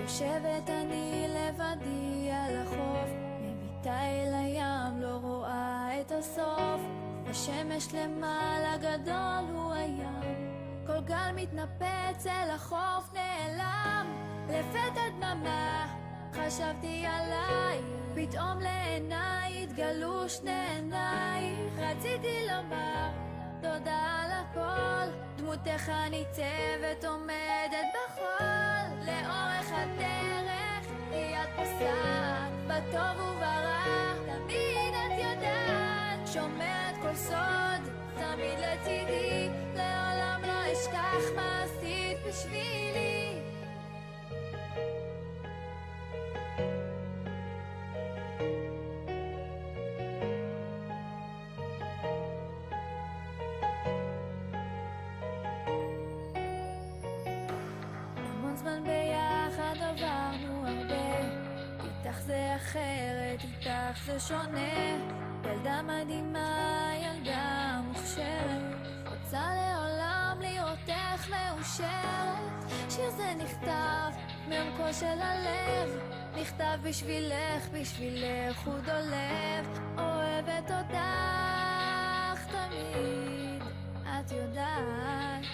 יושבת אני לבדי על החוף, מביטה אל הים, לא רואה את הסוף. השמש למעלה, גדול הוא הים, כל גל מתנפץ אל החוף נעלם. לפתע דממה, חשבתי עלייך, פתאום לעיניי התגלו שני עינייך. רציתי לומר תודה על הכל, דמותך ניצבת עומדת בחול. לאורך הדרך היא את פוסעת, בטוב וברע תמיד את יודעת, שומרת כל סוד תמיד לצידי, לעולם לא אשכח מה עשית בשבילי. זמן ביחד עברנו הרבה, איתך זה אחרת, איתך זה שונה. ילדה מדהימה, ילדה מוכשרת, רוצה לעולם לראותך מאושרת. שיר זה נכתב מעומקו של הלב, נכתב בשבילך, בשבילך הוא דולב. אוהבת אותך תמיד, את יודעת.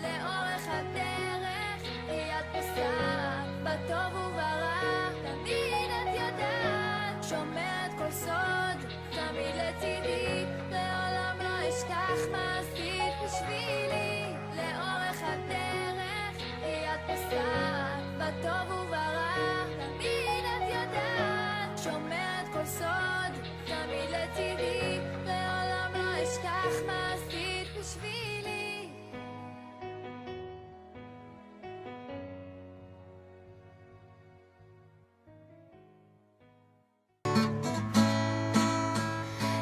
לאורך הדרך היא את פוסעת, בטוב וברע תמיד את יודעת, שומרת כל סוד תמיד לצידי, לעולם לא אשכח מה עשית בשבילי. לאורך הדרך היא את פוסעת, בטוב וברע תמיד את יודעת, שומרת כל סוד תמיד לצידי, לעולם לא אשכח מה עשית בשבילי.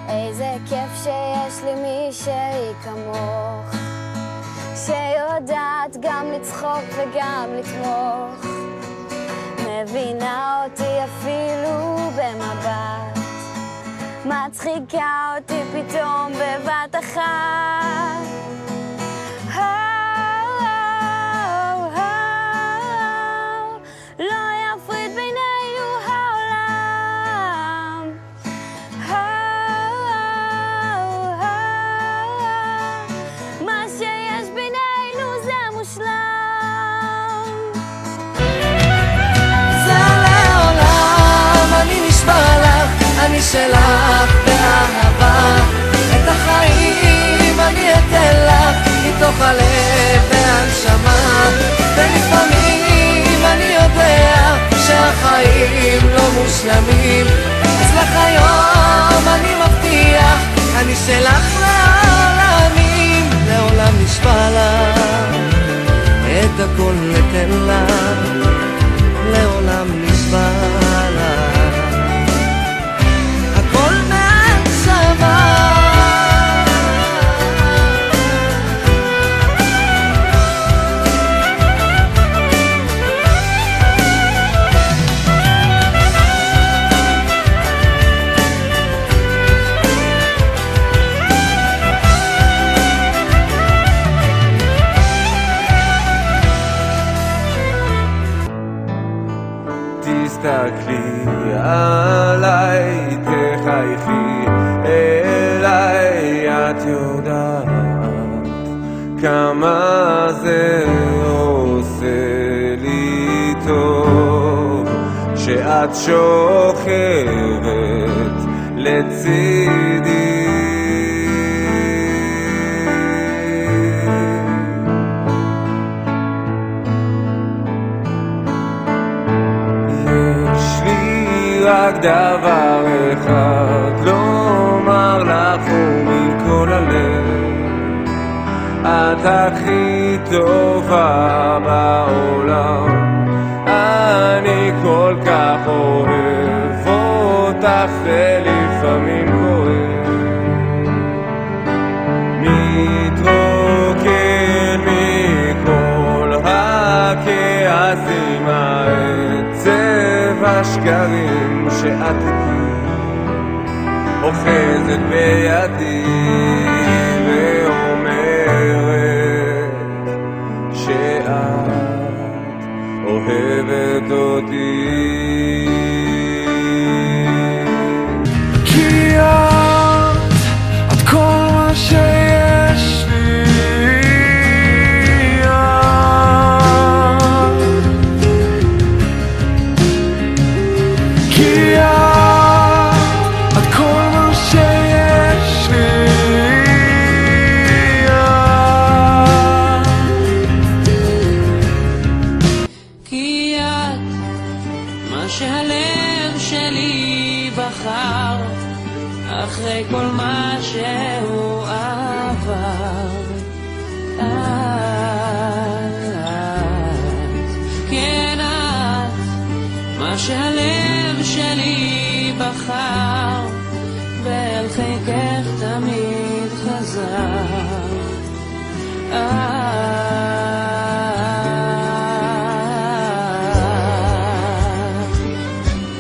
איזה כיף שיש לי מישהי כמוך, שיודעת גם לצחוק וגם לתמוך, מבינה אותי אפילו במבט, מצחיקה אותי פתאום בבת אחת. לא יפריד בינינו העולם, מה שיש בינינו זה מושלם. זה לעולם, אני נשבע לך, אני שלך באהבה. את החיים אני אתן לך, מתוך הלב והנשמה. ולפעמים אני יודע שהחיים לא מושלמים, אז לך היום אני מבטיח, אני שלך לעולמים. לעולם נשבע לך, את הכל ניתן לך, לעולם נשבע לך, הכל מהנשמה. תסתכלי עליי, תחייכי אליי, את יודעת כמה זה עושה לי טוב שאת שוכבת לצידי. רק דבר אחד לומר לך ומכל הלב, את הכי טובה בעולם. אני כל כך אוהב אותך ולפעמים כואב, מתרוקן מכל הכעסים, העצב, השקרים שאת אוחזת בידי ואומרת שאת אוהבת אותי. כי את כל מה שיש לי, כי את כל מה שיש לי. כי את מה שהלב שלי בחר, אחרי כל מה שהוא עבר. את, כן את, מה שהלב שלי בחר, ואל חיקך תמיד חזר.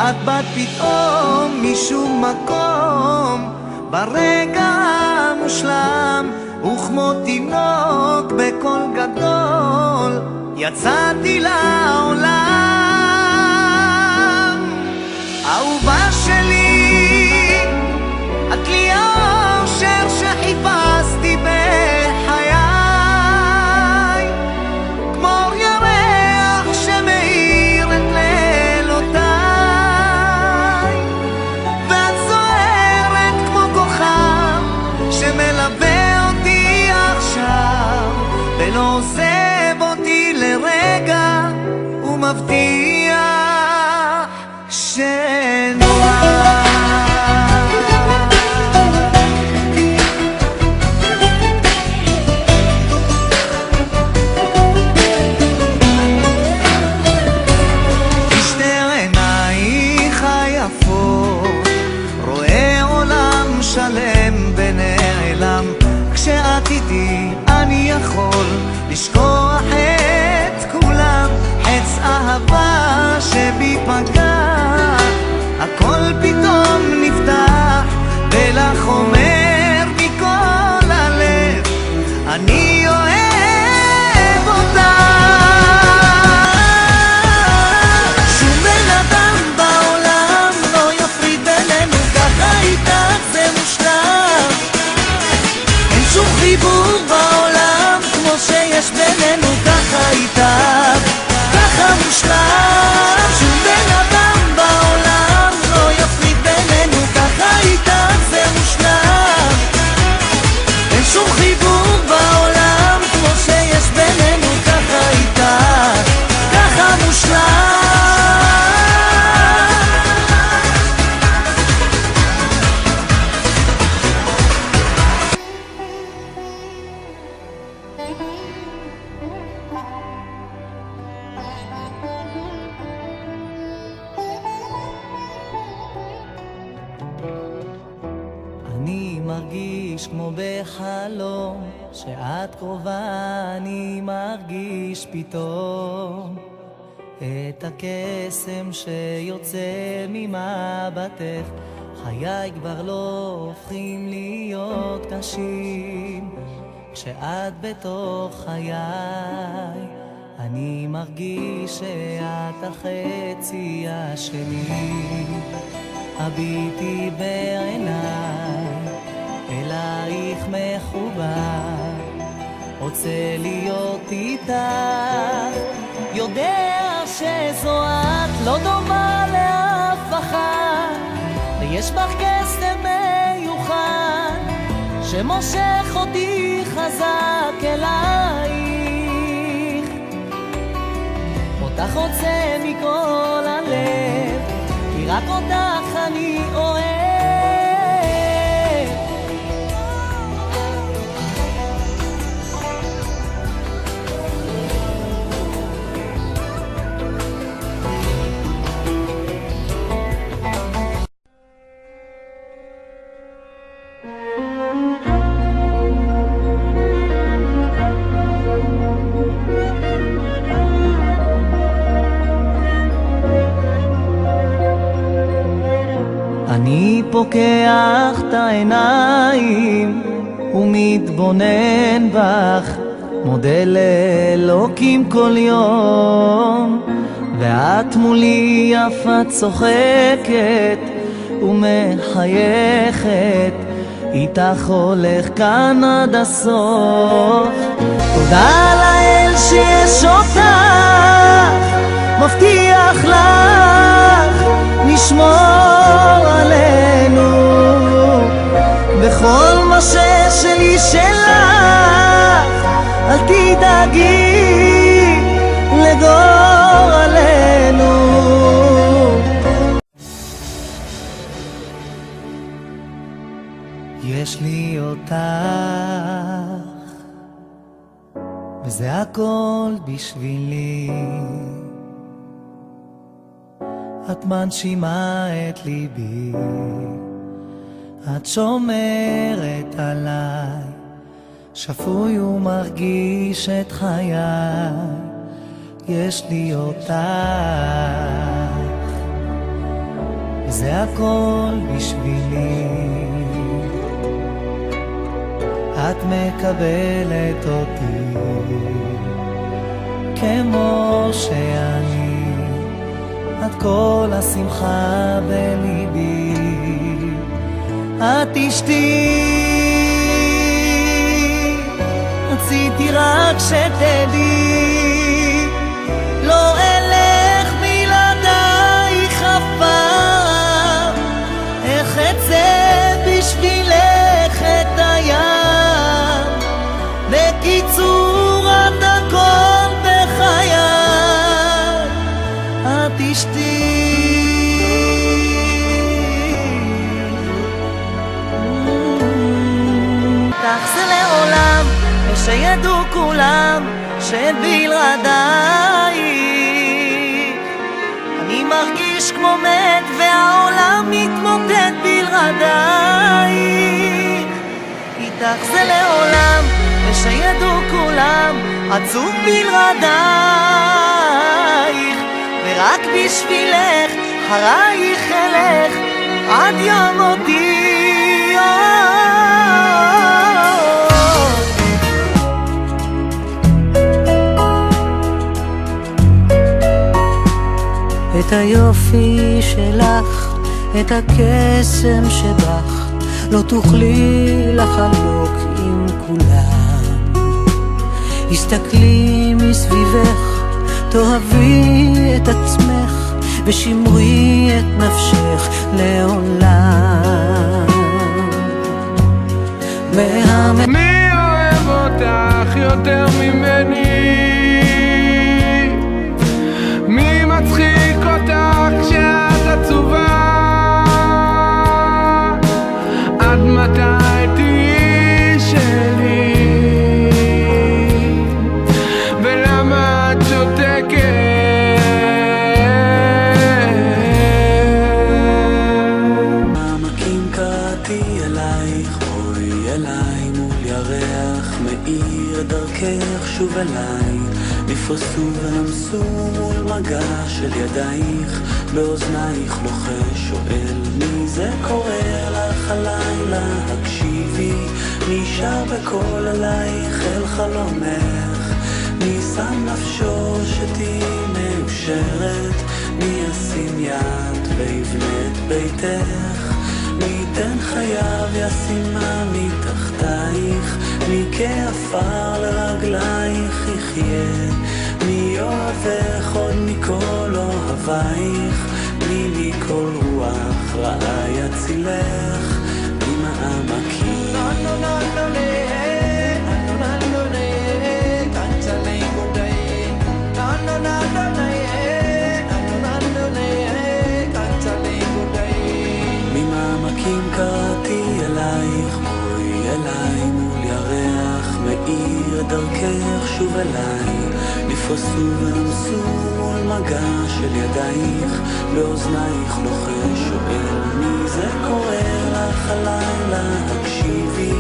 את באת פתאום משום מקום ברגע המושלם, וכמו תינוק בקול גדול יצאתי לעולם. אהובה שלי, את לי האושר שחיפשתי בחיי, כמו ירח שמאיר את לילותיי, ואת זוהרת כמו כוכב שמלווה אותי עכשיו, ולא עוזב אותי לרגע, ומבטיח שנועה. שלם ונעלם, כשאת איתי אני יכול לשכוח את כולם. חץ אהבה שבי פגע, הכל פתאום נפתח, ולך אומר מכל הלב אני אוהב אותך. שום בן אדם בעולם לא יפריד בינינו, ככה איתך זה מושלם. אין שום חיבור בעולם כמו שיש בינינו, ככה איתך, ככה מושלם. שום בן אדם בעולם לא יפריד בינינו, ככה איתך זה מושלם. אין שום חיבור בעולם כמו שיש בינינו, ככה איתך, ככה מושלם. אני מרגיש כמו בחלום, שאת קרובה, אני מרגיש פתאום את הקסם שיוצא ממבטך. חיי כבר לא הופכים להיות קשים כשאת בתוך חיי. אני מרגיש שאת החצי השני. הביטי בעיניי, אלייך מחובר, רוצה להיות איתך, יודע שזו את לא דומה לאף אחת, ויש בך קסם מיוחד שמושך אותי חזק אלייך. אותך רוצה מכל הלב, כי רק אותך אני אוהב. אני פוקח את העיניים ומתבונן בך, מודה לאלוקים כל יום ואת מולי יפה צוחקת ומחייכת, איתך הולך כאן עד הסוף. תודה לאל שיש אותך, מבטיח לך נשמור עלינו, בכל מה ששלי שלך, אל תדאגי לגורלנו. יש לי אותך, וזה הכל בשבילי. את מנשימה את ליבי, את שומרת עליי, שפוי ומרגיש את חיי. יש לי אותך, וזה הכל בשבילי. את מקבלת אותי כמו שאני, את כל השמחה בליבי. את אשתי, רציתי רק שתדעי, לא אלך בלעדייך אף פעם, איך אצא בשבילך את הים. בקיצור את הכל בחיי, את אשתי. כך זה לעולם, ושידעו כולם שבלעדייך אני מרגיש כמו מת, והעולם מתמוטט בלעדייך. איתך זה לעולם, ושידעו כולם עצוב בלעדייך, ורק בשבילך אחרייך אלך עד יום מותי. את היופי שלך, את הקסם שבך, לא תוכלי לחלוק עם כולם. הסתכלי מסביבך, תאהבי את עצמך, ושמרי את נפשך לעולם. מי אוהב אותך יותר ממני? מי מצחיק אותך כשאת עצובה? עד מתי תהיי שלי? ולמה את שותקת? העמקים קראתי אלייך, בואי אליי מול ירח מאיר דרכך שוב אליי. נפרסו ולמסו מול מגע של ידייך, באוזנייך לוחש שואל מי זה קורא לך הלילה. הקשיבי, נשאר בקול עלייך אל חלומך. מי שם נפשו שתהי מאושרת? מי ישים יד ויבנה את ביתך? מי ייתן חייו ישימה מתחתייך? מי כעפר לרגלייך יחיה? מי אוהבך עוד מכל אוהבייך? מי מכל רוח רעה יצילך? מי מהעמקים ממעמקים קראתי אלייך, בואי אליי מול ירח מאיר דרכך שוב אליי. נפרסו ונמסו מול מגע של ידייך, באוזנייך לוחש שואל מי זה קורא לך הלילה. הקשיבי,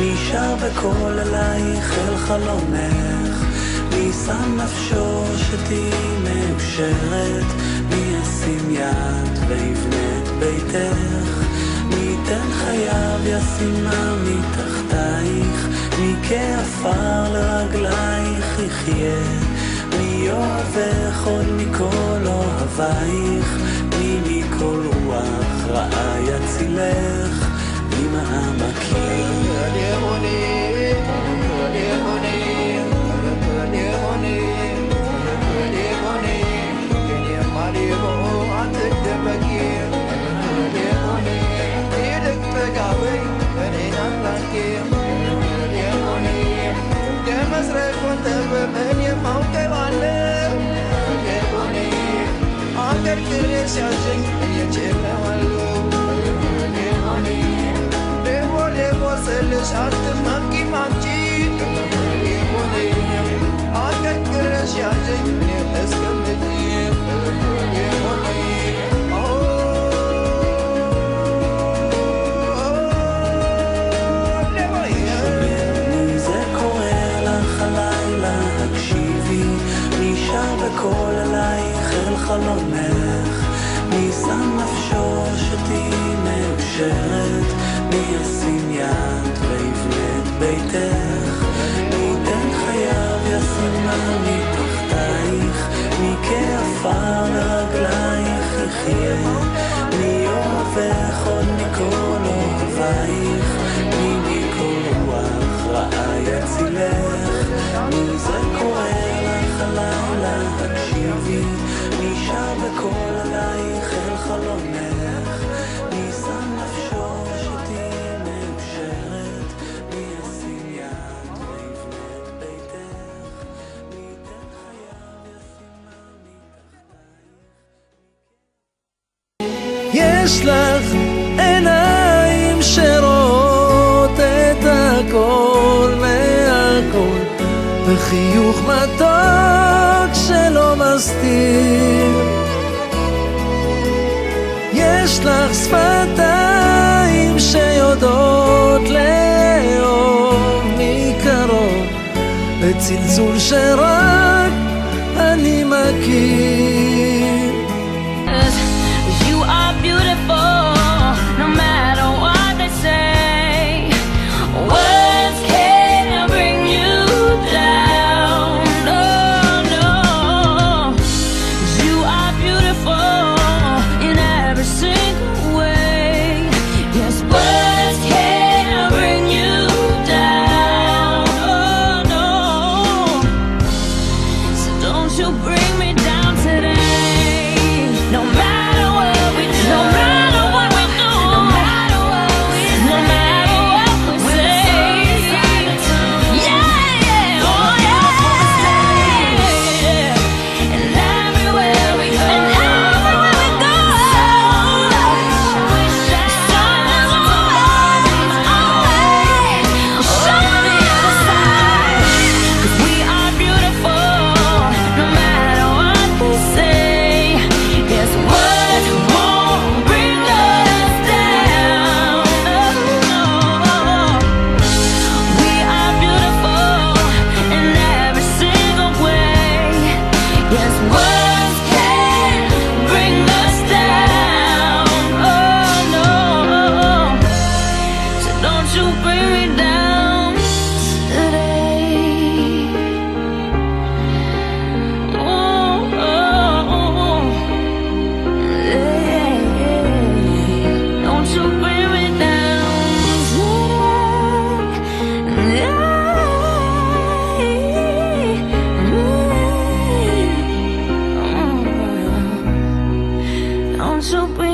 נשאר בקול עלייך אל חלומך. מי שם נפשו שתהי מאושרת? מי ישים יד ויבנה את ביתך? מי ייתן חייו ישימה מתחתייך? מי כעפר לרגלייך יחיה? מי אוהבך עוד מכל אוהבייך, מי מכל רוח רעה יצילך, ממעמקים. כל עלייך אל חלומך, מי שם נפשו שתהי מאושרת, מי ישים יד ויבנה את ביתך, מי ייתן חייו ישימה מתחתייך, מי כעפר לרגלייך יחיה, מי אוהבך עוד מכל אוהבייך, מי מכל רוח רעה יצילך, מי זה קורא לך הלילה הקשיבי, מי שר בקול עלייך אל חלומך, מי שם נפשו שתהי מאושרת, מי ישים יד ויבנה את ביתך, מי ייתן חייו ישימה מתחתייך. יש לך עיניים שרואות את הכל מהכל, וחיוך מתוק שלא מסתיר. יש לך שפתיים שיודעות לאהוב מקרוב, בצלצול שרק אני מכיר. You are beautiful, no matter what they say. Words can't bring you down, no, no. You are beautiful in every single way. Yes, words can't bring you down, oh no. So don't you bring me down today. No matter what we do, no matter what we do, no matter what we say, no matter what we say. Yeah, yeah, oh yeah. And everywhere we go, and everywhere we go, sun is always on the other side. 'Cause we are beautiful, no matter what they say. Yes, words won't bring us down. No, no. We are beautiful in every single way. Yes, words can't bring us down. Oh no. So don't you bring me down today. Oh, oh, oh. Don't you bring me down today. Don't you bring